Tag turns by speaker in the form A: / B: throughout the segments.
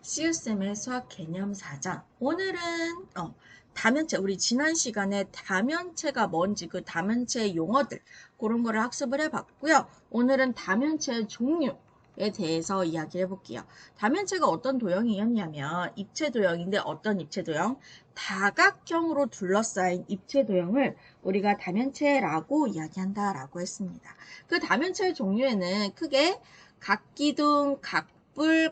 A: 시우쌤의 수학 개념 사전. 오늘은 다면체, 우리 지난 시간에 다면체가 뭔지 그 다면체의 용어들 그런 거를 학습을 해봤고요. 오늘은 다면체의 종류에 대해서 이야기를 해볼게요. 다면체가 어떤 도형이었냐면 입체 도형인데 어떤 입체 도형? 다각형으로 둘러싸인 입체 도형을 우리가 다면체라고 이야기한다라고 했습니다. 그 다면체의 종류에는 크게 각기둥,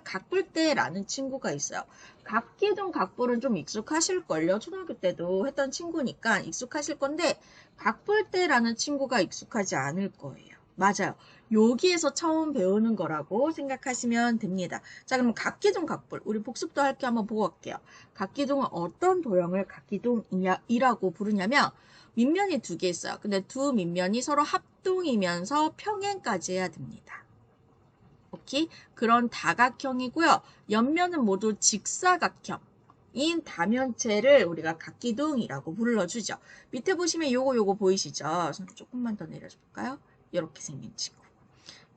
A: 각불대라는 친구가 있어요. 각기둥, 각불은 좀 익숙하실걸요. 초등학교 때도 했던 친구니까 익숙하실 건데 각불대라는 친구가 익숙하지 않을 거예요. 맞아요. 여기에서 처음 배우는 거라고 생각하시면 됩니다. 자, 그럼 각기둥, 각불. 우리 복습도 할 게 한번 보고 갈게요. 각기둥은 어떤 도형을 각기둥이라고 부르냐면 밑면이 두 개 있어요. 근데 두 밑면이 서로 합동이면서 평행까지 해야 됩니다. 오케이? 그런 다각형이고요. 옆면은 모두 직사각형인 다면체를 우리가 각기둥이라고 불러주죠. 밑에 보시면 요거 보이시죠? 조금만 더 내려줄까요? 이렇게 생긴 친구.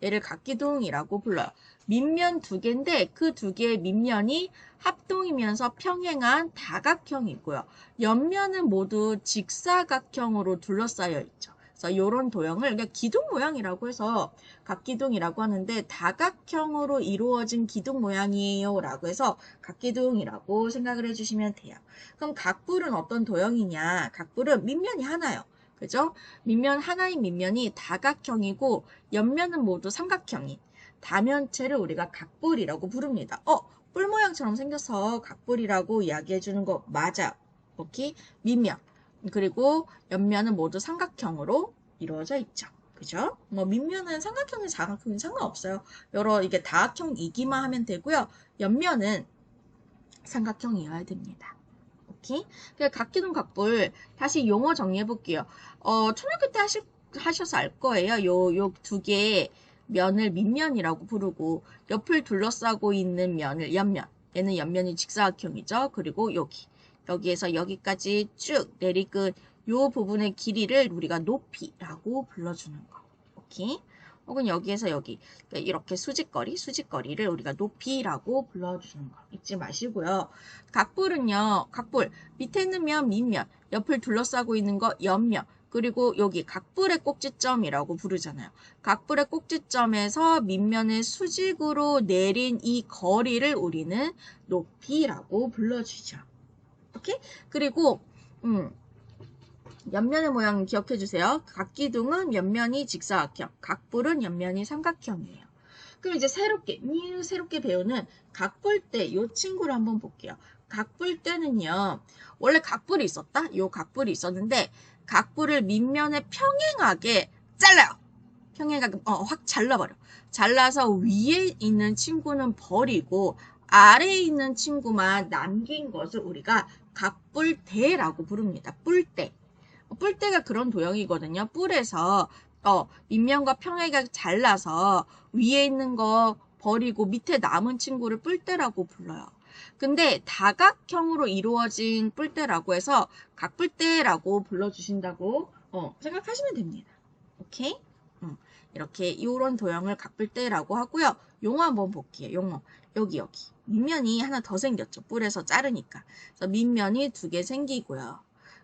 A: 얘를 각기둥이라고 불러요. 밑면 두 개인데 그 두 개의 밑면이 합동이면서 평행한 다각형이고요. 옆면은 모두 직사각형으로 둘러싸여 있죠. 그래서 이런 도형을 그러니까 기둥 모양이라고 해서 각기둥이라고 하는데 다각형으로 이루어진 기둥 모양이에요 라고 해서 각기둥이라고 생각을 해주시면 돼요. 그럼 각불은 어떤 도형이냐? 각불은 밑면이 하나요. 그죠? 밑면 하나인 밑면이 다각형이고 옆면은 모두 삼각형인 다면체를 우리가 각불이라고 부릅니다. 뿔 모양처럼 생겨서 각불이라고 이야기해주는 거 맞아요. 오케이? 밑면 그리고 옆면은 모두 삼각형으로 이루어져 있죠. 그죠? 뭐 밑면은 삼각형이 사각형이 상관없어요. 여러 이게 다각형이기만 하면 되고요. 옆면은 삼각형이어야 됩니다. 오케이? 각기둥 각불 다시 용어 정리해 볼게요. 초등학교 때 하셔서 알 거예요. 요 두 개의 면을 밑면이라고 부르고 옆을 둘러싸고 있는 면을 옆면. 얘는 옆면이 직사각형이죠. 그리고 여기에서 여기까지 쭉 내리끈 요 부분의 길이를 우리가 높이라고 불러주는 거. 오케이? 혹은 여기에서 여기 이렇게 수직거리를 우리가 높이라고 불러주는 거 잊지 마시고요. 각불은요. 각불 밑에 있는 면 밑면, 옆을 둘러싸고 있는 거 옆면, 그리고 여기 각불의 꼭지점이라고 부르잖아요. 각불의 꼭지점에서 밑면의 수직으로 내린 이 거리를 우리는 높이라고 불러주죠. 오케이? 그리고 옆면의 모양 기억해 주세요. 각기둥은 옆면이 직사각형, 각불은 옆면이 삼각형이에요. 그럼 이제 새롭게 배우는 각불대 이 친구를 한번 볼게요. 각불대는요. 원래 각불이 있었다? 요 각불이 있었는데 각불을 밑면에 평행하게 잘라요. 평행하게 확 잘라버려. 잘라서 위에 있는 친구는 버리고 아래에 있는 친구만 남긴 것을 우리가 각불대라고 부릅니다. 뿔대. 뿔대가 그런 도형이거든요. 뿔에서 밑면과 평행하게 잘라서 위에 있는 거 버리고 밑에 남은 친구를 뿔대라고 불러요. 근데 다각형으로 이루어진 뿔대라고 해서 각뿔대라고 불러주신다고 생각하시면 됩니다. 오케이? 이렇게 이런 도형을 각뿔대라고 하고요. 용어 한번 볼게요. 용어. 여기. 밑면이 하나 더 생겼죠. 뿔에서 자르니까. 그래서 밑면이 두 개 생기고요.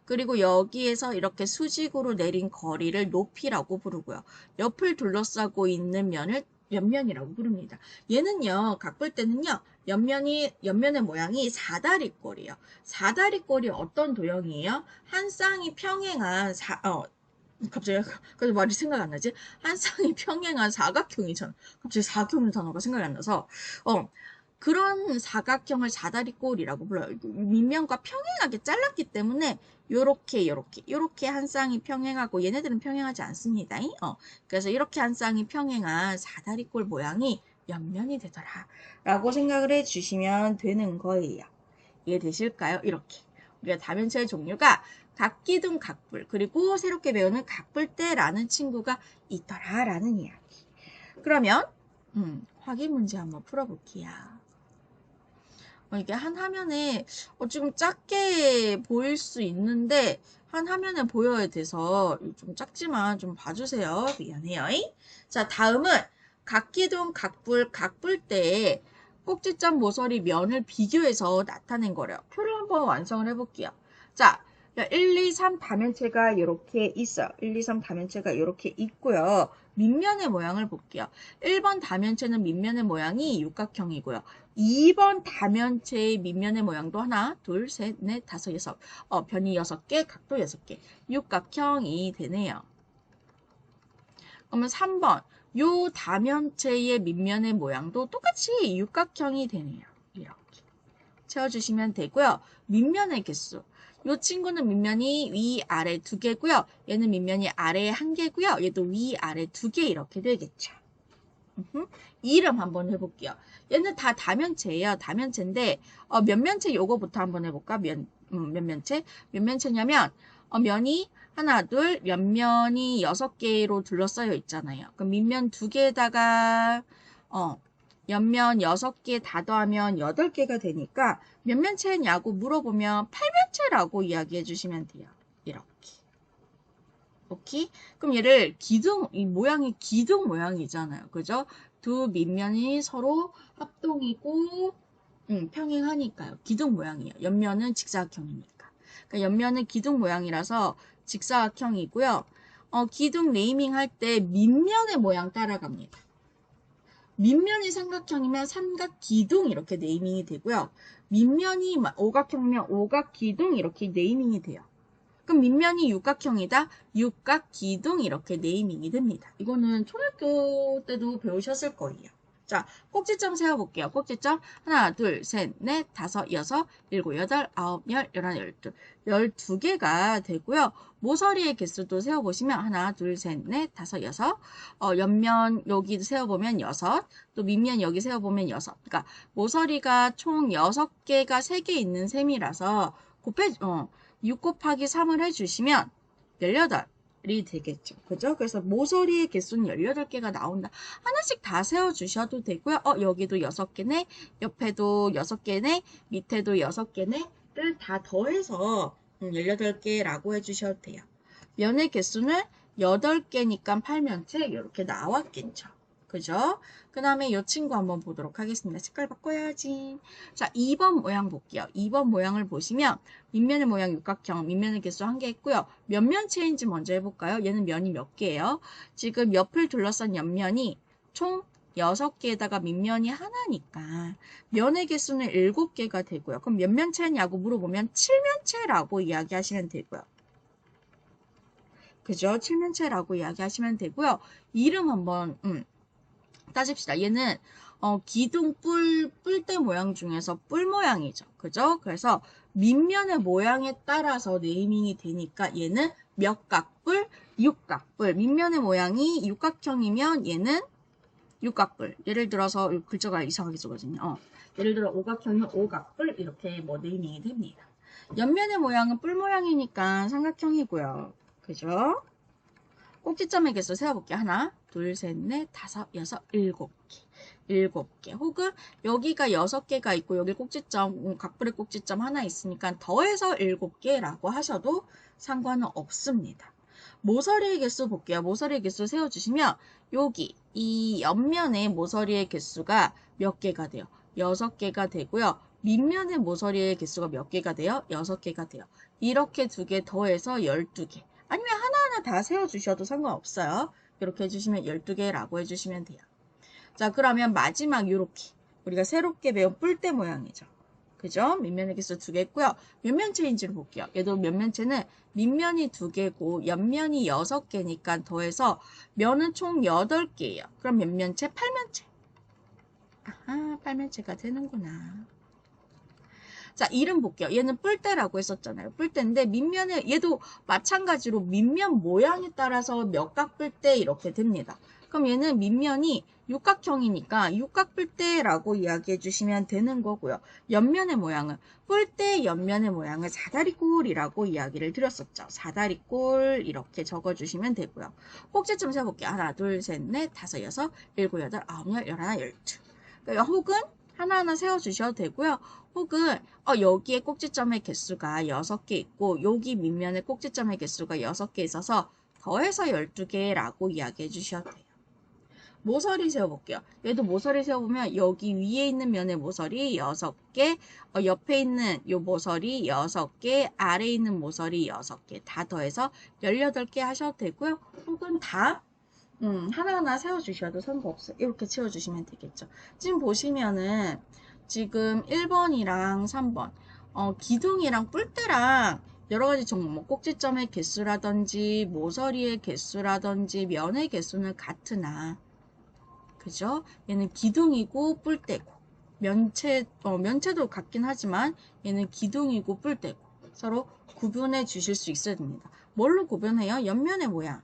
A: 그리고 여기에서 이렇게 수직으로 내린 거리를 높이라고 부르고요. 옆을 둘러싸고 있는 면을 옆면이라고 부릅니다. 얘는요, 각볼때는요, 옆면의 모양이 사다리꼴이에요. 사다리꼴이 어떤 도형이에요? 한 쌍이 평행한 갑자기 말이 생각 안 나지? 한 쌍이 평행한 사각형이잖아. 갑자기 사각형 단어가 생각이 안 나서 그런 사각형을 사다리꼴이라고 불러요. 밑면과 평행하게 잘랐기 때문에 요렇게 한 쌍이 평행하고 얘네들은 평행하지 않습니다. 그래서 이렇게 한 쌍이 평행한 사다리꼴 모양이 옆면이 되더라 라고 생각을 해주시면 되는 거예요. 이해되실까요? 이렇게 우리가 다면체의 종류가 각기둥 각불 그리고 새롭게 배우는 각불대라는 친구가 있더라 라는 이야기. 그러면 확인 문제 한번 풀어볼게요. 이게 한 화면에 좀 작게 보일 수 있는데 한 화면에 보여야 돼서 좀 작지만 좀 봐주세요. 미안해요. 자, 다음은 각기둥, 각불, 각불대에 꼭지점, 모서리, 면을 비교해서 나타낸 거래요. 표를 한번 완성을 해볼게요. 자, 1, 2, 3 다면체가 이렇게 있어요. 1, 2, 3 다면체가 이렇게 있고요. 밑면의 모양을 볼게요. 1번 다면체는 밑면의 모양이 육각형이고요. 2번 다면체의 밑면의 모양도 하나, 둘, 셋, 넷, 다섯, 여섯. 변이 6개, 각도 6개. 육각형이 되네요. 그러면 3번. 요 다면체의 밑면의 모양도 똑같이 육각형이 되네요. 이렇게 채워주시면 되고요. 밑면의 개수. 요 친구는 밑면이 위, 아래 2개고요. 얘는 밑면이 아래에 1개고요. 얘도 위, 아래 2개 이렇게 되겠죠. 이름 한번 해볼게요. 얘는 다 다면체예요. 다면체인데 면면체 요거부터 한번 해볼까? 면면체? 면면체냐면 면이 하나, 둘, 옆면이 6개로 둘러싸여 있잖아요. 그럼 밑면 2개에다가 옆면 6개 다 더하면 8개가 되니까 몇 면체냐고 물어보면 8면체라고 이야기해 주시면 돼요. 이렇게. 오케이? 그럼 얘를 이 모양이 기둥 모양이잖아요. 그죠? 두 밑면이 서로 합동이고 평행하니까요. 기둥 모양이에요. 옆면은 직사각형이니까. 그러니까 옆면은 기둥 모양이라서 직사각형이고요. 기둥 네이밍 할 때 밑면의 모양 따라갑니다. 밑면이 삼각형이면 삼각기둥 이렇게 네이밍이 되고요. 밑면이 오각형이면 오각기둥 이렇게 네이밍이 돼요. 그럼 밑면이 육각형이다. 육각기둥 이렇게 네이밍이 됩니다. 이거는 초등학교 때도 배우셨을 거예요. 자, 꼭지점 세워볼게요. 꼭지점 하나, 둘, 셋, 넷, 다섯, 여섯, 일곱, 여덟, 아홉, 열, 열하나, 열둘. 12개가 되고요. 모서리의 개수도 세워보시면 하나, 둘, 셋, 넷, 다섯, 여섯. 옆면 여기 세워보면 여섯. 또 밑면 여기 세워보면 여섯. 그러니까 모서리가 총 6개가 3개 있는 셈이라서 6 곱하기 3을 해주시면 18이 되겠죠. 그죠? 그래서 모서리의 개수는 18개가 나온다. 하나씩 다 세워주셔도 되고요. 여기도 6개네, 옆에도 6개네, 밑에도 6개네를 다 더해서 18개라고 해주셔도 돼요. 면의 개수는 8개니까 8면체 이렇게 나왔겠죠. 그죠? 그 다음에 이 친구 한번 보도록 하겠습니다. 색깔 바꿔야지. 자, 2번 모양 볼게요. 2번 모양을 보시면 밑면의 모양 육각형, 밑면의 개수 1개 있고요. 몇 면체인지 먼저 해볼까요? 얘는 면이 몇 개예요? 지금 옆을 둘러싼 옆면이 총 6개에다가 밑면이 하나니까 면의 개수는 7개가 되고요. 그럼 몇 면체냐고 물어보면 7면체라고 이야기하시면 되고요. 그죠? 7면체라고 이야기하시면 되고요. 이름 한번 따집시다. 얘는 기둥 뿔대 모양 중에서 뿔 모양이죠. 그죠? 그래서 밑면의 모양에 따라서 네이밍이 되니까 얘는 몇각뿔, 육각뿔. 밑면의 모양이 육각형이면 얘는 육각뿔. 예를 들어서 글자가 이상하게 써거든요. 예를 들어 오각형이면 오각뿔 이렇게 네이밍이 됩니다. 옆면의 모양은 뿔 모양이니까 삼각형이고요. 그죠? 꼭지점의 개수 세어볼게요. 하나, 둘, 셋, 넷, 다섯, 여섯, 7개. 7개. 혹은 여기가 6개가 있고 여기 꼭지점, 각불의 꼭지점 하나 있으니까 더해서 7개라고 하셔도 상관은 없습니다. 모서리의 개수 볼게요. 모서리의 개수 세워주시면 여기 이 옆면의 모서리의 개수가 몇 개가 돼요? 6개가 되고요. 밑면의 모서리의 개수가 몇 개가 돼요? 6개가 돼요. 이렇게 2개 더해서 12개. 아니면 하나하나 다 세워주셔도 상관없어요. 이렇게 해주시면 12개라고 해주시면 돼요. 자, 그러면 마지막 이렇게 우리가 새롭게 배운 뿔대 모양이죠. 그죠? 밑면의 개수 2개 있고요. 몇 면체인지를 볼게요. 얘도 면체는 밑면이 2개고 옆면이 6개니까 더해서 면은 총 8개예요. 그럼 몇 면체? 8면체. 아하, 8면체가 되는구나. 자, 이름 볼게요. 얘는 뿔대라고 했었잖아요. 뿔대인데 밑면에 얘도 마찬가지로 밑면 모양에 따라서 몇각뿔대 이렇게 됩니다. 그럼 얘는 밑면이 육각형이니까 육각뿔대라고 이야기해 주시면 되는 거고요. 옆면의 모양은 뿔대 옆면의 모양을 사다리꼴이라고 이야기를 드렸었죠. 사다리꼴 이렇게 적어주시면 되고요. 꼭지점 세볼게요. 하나, 둘, 셋, 넷, 다섯, 여섯, 일곱, 여덟, 아홉, 열, 열하나, 열두. 그러니까 혹은 하나하나 세워주셔도 되고요. 혹은 여기에 꼭지점의 개수가 6개 있고 여기 밑면에 꼭지점의 개수가 6개 있어서 더해서 12개라고 이야기해 주셔도 돼요. 모서리 세워볼게요. 얘도 모서리 세워보면 여기 위에 있는 면의 모서리 6개, 옆에 있는 요 모서리 6개, 아래에 있는 모서리 6개 다 더해서 18개 하셔도 되고요. 혹은 다 하나하나 세워주셔도 상관없어요. 이렇게 채워주시면 되겠죠. 지금 보시면은 지금 1번이랑 3번 기둥이랑 뿔대랑 여러가지 종목, 뭐 꼭지점의 개수라든지 모서리의 개수라든지 면의 개수는 같으나 그죠? 얘는 기둥이고 뿔대고 면체도 같긴 하지만 얘는 기둥이고 뿔대고 서로 구분해 주실 수 있어야 됩니다. 뭘로 구분해요? 옆면의 모양.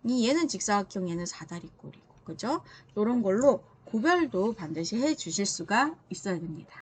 A: 얘는 직사각형, 얘는 사다리꼴이고, 그죠? 이런 걸로 구별도 반드시 해 주실 수가 있어야 됩니다.